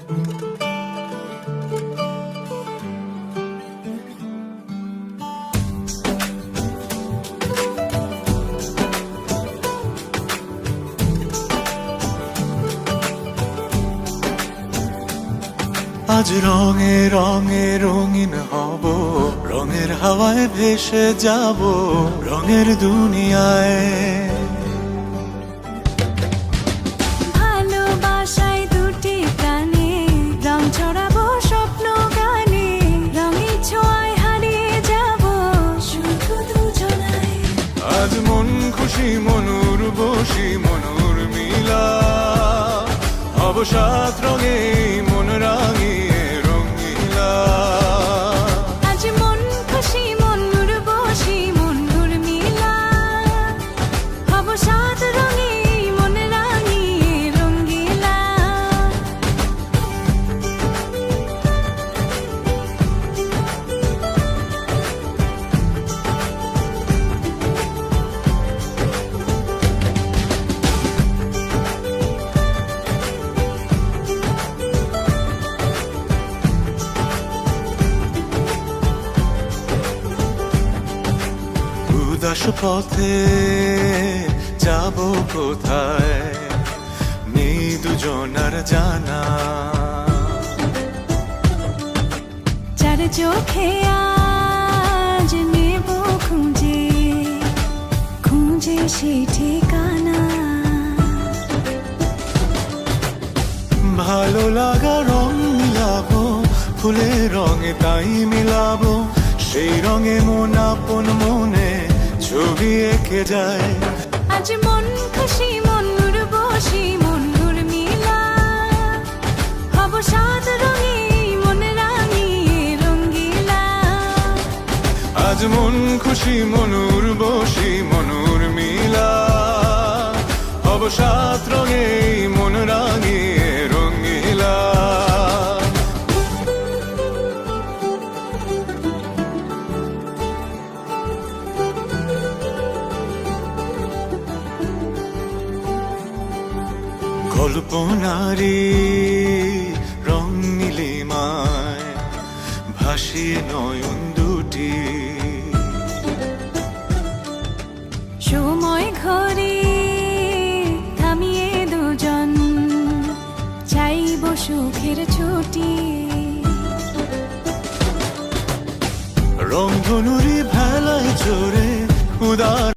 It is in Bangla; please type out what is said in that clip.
আজ রঙে রঙে রঙিন হব, রঙের হাওয়ায় ভেসে যাব রঙের দুনিয়ায়। ভালোবাসায় দুটি প্রাণে রং ছড়াবো স্বপ্ন গানে, রঙের ছোঁয়ায় হারিয়ে যাব শুধু দুজনায়। আজ মন খুশি মনুর বসি মনুর মিলা, হব সাত রঙে মন রাঙিয়ে রঙিলা। আজ মন খুশি মনুর বসি মনুর মিলা, হব সাত রঙে মন রাঙিয়ে রঙিলা। উদাস পথে যাব কোথায় নেই দুজনার জানা, চার চোখে আজ নেব খুঁজে খুঁজে সে ঠিকানা। ভালো লাগা রং মিলাবো ফুলের রঙে তাই মিলাবো, সেই রঙে মন আপন মনে ছবি এঁকে যায়। আজ মন খুশি মনুর বসি মনুর মিলা, হব সাত রঙে মন রাঙিয়ে রঙিলা। আজ মন খুশি মনুর বসি মনুর মিলা, হব সাত রঙে মন রাঙিয়ে রঙিলা। কল্পনারি রং নীলিমায় ভাসিয়ে নয়ন দুটি, সময় ঘরে থামিয়ে দুজন চাইব সুখের ছুটি। রংধনুরি ভেলায় চড়ে উদার